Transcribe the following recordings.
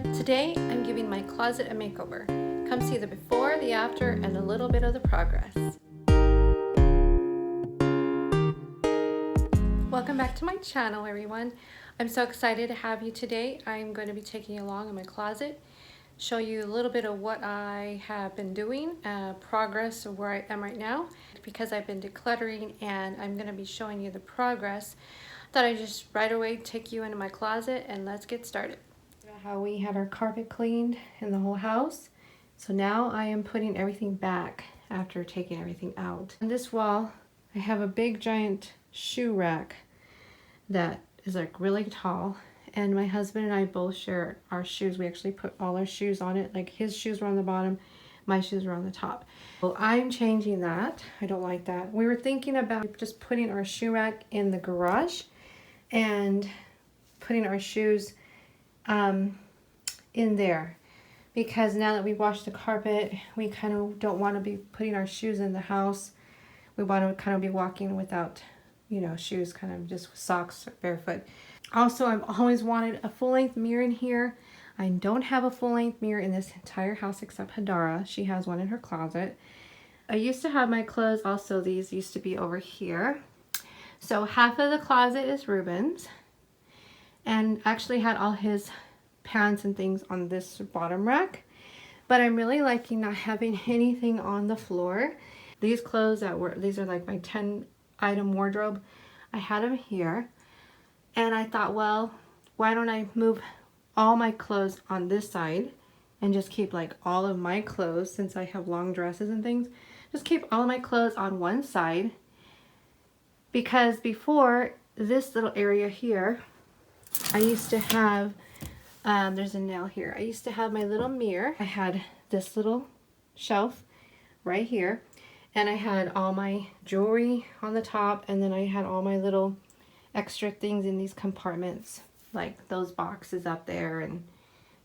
Today I'm giving my closet a makeover. Come see the before, the after, and a little bit of the progress. Welcome back to my channel, everyone. I'm so excited to have you today. I'm going to be taking you along in my closet, show you a little bit of what I have been doing, progress of where I am right now, because I've been decluttering and I'm going to be showing you the progress. Thought I'd just right away take you into my closet and let's get started. How we had our carpet cleaned in the whole house. So now I am putting everything back after taking everything out. On this wall, I have a big giant shoe rack that is like really tall, and my husband and I both share our shoes. We actually put all our shoes on it. Like his shoes were on the bottom, my shoes were on the top. Well, I'm changing that. I don't like that. We were thinking about just putting our shoe rack in the garage and putting our shoes in there, because now that we washed the carpet, we kind of don't want to be putting our shoes in the house. We want to kind of be walking without, you know, shoes, kind of just socks, barefoot. Also, I've always wanted a full-length mirror in here. I don't have a full-length mirror in this entire house except Hadara. She has one in her closet. I used to have my clothes, also these used to be over here. So half of the closet is Ruben's, and actually had all his pants and things on this bottom rack. But I'm really liking not having anything on the floor. These clothes these are like my 10 item wardrobe. I had them here, and I thought, well, why don't I move all my clothes on this side and just keep like all of my clothes, since I have long dresses and things, just keep all of my clothes on one side. Because before, this little area here, I used to have, there's a nail here. I used to have my little mirror. I had this little shelf right here, and I had all my jewelry on the top, and then I had all my little extra things in these compartments, like those boxes up there and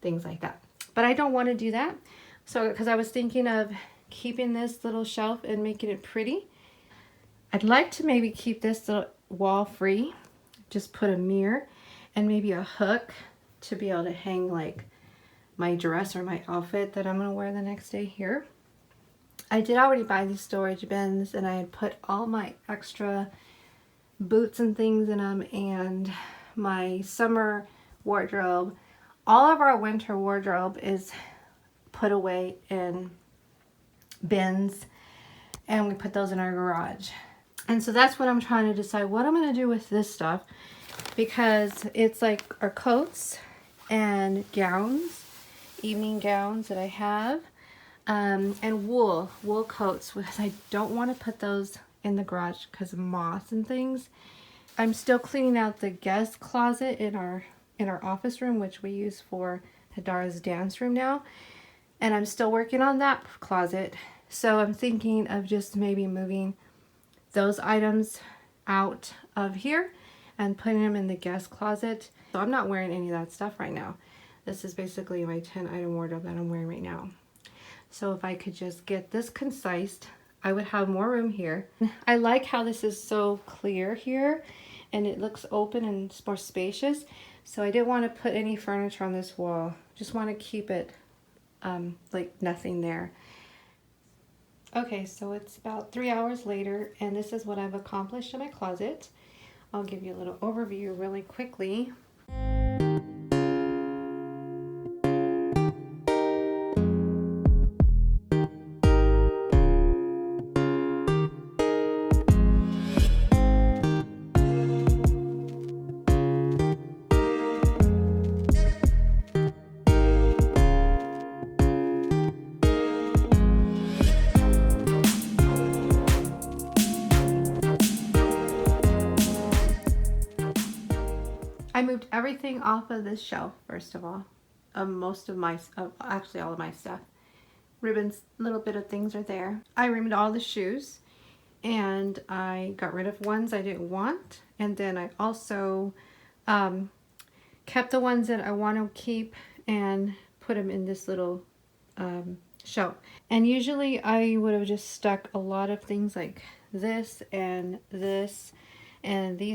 things like that. But I don't want to do that. So, because I was thinking of keeping this little shelf and making it pretty. I'd like to maybe keep this little wall free, just put a mirror and maybe a hook to be able to hang like my dress or my outfit that I'm going to wear the next day here. I did already buy these storage bins, and I had put all my extra boots and things in them, and my summer wardrobe. All of our winter wardrobe is put away in bins, and we put those in our garage. And so that's what I'm trying to decide what I'm going to do with this stuff, because it's like our coats and gowns, evening gowns that I have, and wool coats, because I don't want to put those in the garage because of moss and things. I'm still cleaning out the guest closet in our office room, which we use for Hadara's dance room now, and I'm still working on that closet. So I'm thinking of just maybe moving those items out of here and putting them in the guest closet. So I'm not wearing any of that stuff right now. This is basically my 10 item wardrobe that I'm wearing right now. So if I could just get this concised, I would have more room here. I like how this is so clear here, and it looks open and more spacious. So I didn't want to put any furniture on this wall. Just want to keep it like nothing there. Okay, so it's about 3 hours later, and this is what I've accomplished in my closet. I'll give you a little overview really quickly. I moved everything off of this shelf, first of all. Actually all of my stuff. Ruben's little bit of things are there. I removed all the shoes, and I got rid of ones I didn't want. And then I also kept the ones that I want to keep and put them in this little shelf. And usually I would have just stuck a lot of things like this and these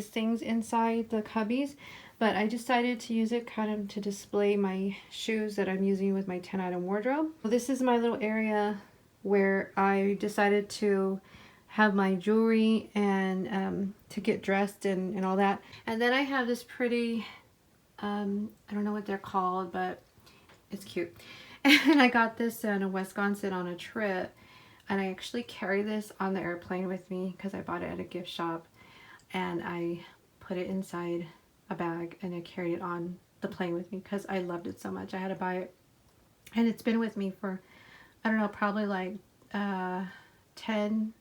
things inside the cubbies. but I decided to use it kind of to display my shoes that I'm using with my 10-item wardrobe. This is my little area where I decided to have my jewelry and to get dressed and all that. And then I have this pretty, I don't know what they're called, but it's cute. And I got this in Wisconsin on a trip, and I actually carry this on the airplane with me because I bought it at a gift shop, and I put it inside a bag and I carried it on the plane with me because I loved it so much. I had to buy it, and it's been with me for, I don't know, probably like 10,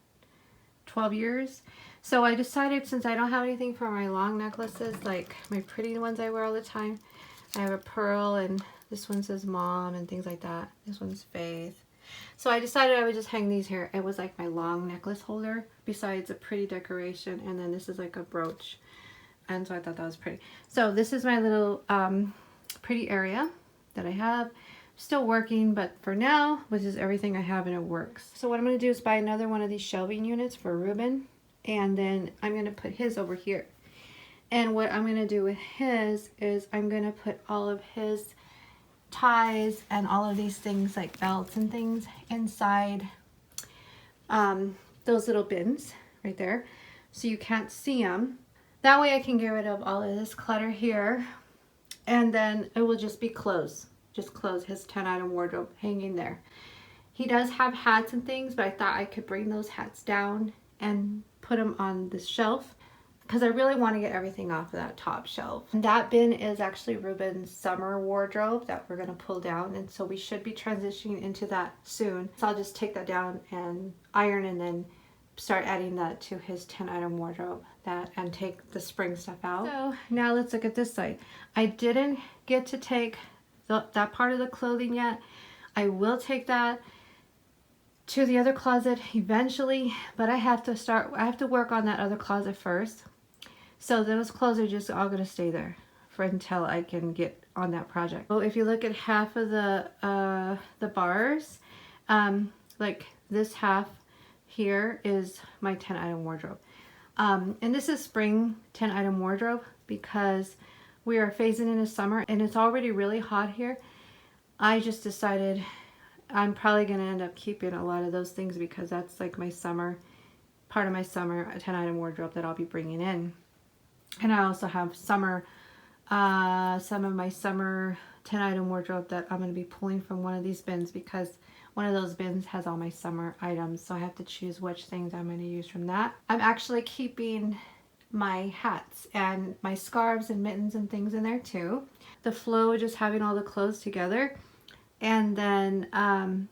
12 years. So I decided, since I don't have anything for my long necklaces, like my pretty ones I wear all the time, I have a pearl, and this one says mom and things like that. This one's faith. So I decided I would just hang these here. It was like my long necklace holder besides a pretty decoration, and then this is like a brooch, and so I thought that was pretty. So this is my little pretty area that I have. Still working, but for now, this is everything I have and it works. So what I'm going to do is buy another one of these shelving units for Ruben, and then I'm going to put his over here. And what I'm going to do with his is I'm going to put all of his ties and all of these things like belts and things inside those little bins right there, so you can't see them. That way I can get rid of all of this clutter here, and then it will just be clothes. Just clothes, his 10-item wardrobe hanging there. He does have hats and things, but I thought I could bring those hats down and put them on the shelf because I really want to get everything off of that top shelf. And that bin is actually Ruben's summer wardrobe that we're going to pull down, and so we should be transitioning into that soon. So I'll just take that down and iron, and then start adding that to his 10-item wardrobe, and take the spring stuff out. So now let's look at this side. I didn't get to take that part of the clothing yet. I will take that to the other closet eventually, but I have to work on that other closet first. So those clothes are just all going to stay there for until I can get on that project. So if you look at half of the bars, like this half here is my 10-item wardrobe. And this is spring 10-item wardrobe because we are phasing into summer and it's already really hot here. I just decided I'm probably going to end up keeping a lot of those things because that's like my summer, part of my summer 10-item wardrobe that I'll be bringing in. And I also have summer, some of my summer 10-item wardrobe that I'm going to be pulling from one of these bins because one of those bins has all my summer items. So I have to choose which things I'm going to use from that. I'm actually keeping my hats and my scarves and mittens and things in there too. The flow of just having all the clothes together and then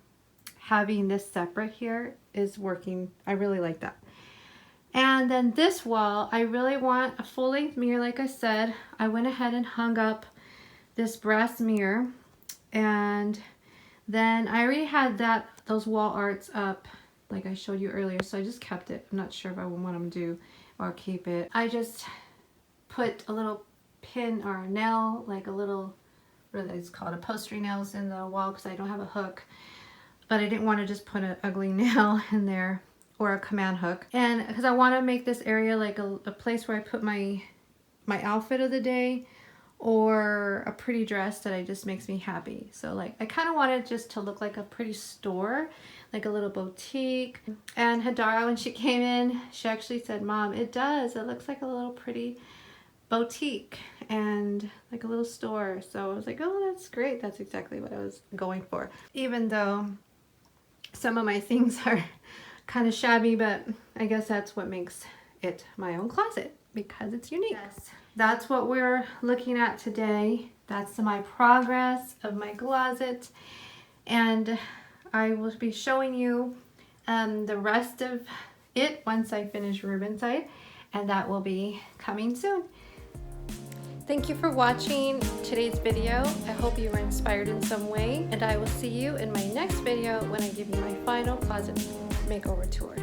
having this separate here is working. I really like that. And then this wall, I really want a full-length mirror. Like I said, I went ahead and hung up this brass mirror, and then I already had those wall arts up like I showed you earlier, so I just kept it. I'm not sure if I want them to do or keep it. I just put a little pin or a nail, like a little, what is it called, upholstery nails in the wall because I don't have a hook, but I didn't want to just put an ugly nail in there or a command hook. And because I want to make this area like a place where I put my outfit of the day or a pretty dress that just makes me happy. So like I kind of wanted just to look like a pretty store, like a little boutique. And Hadara, when she came in, she actually said, "Mom, it does. It looks like a little pretty boutique and like a little store." So I was like, oh, that's great. That's exactly what I was going for. Even though some of my things are kind of shabby, but I guess that's what makes it my own closet because it's unique. Yes. That's what we're looking at today. That's my progress of my closet, and I will be showing you the rest of it once I finish Ruben's side, and that will be coming soon. Thank you for watching today's video. I hope you were inspired in some way, and I will see you in my next video when I give you my final closet makeover tour.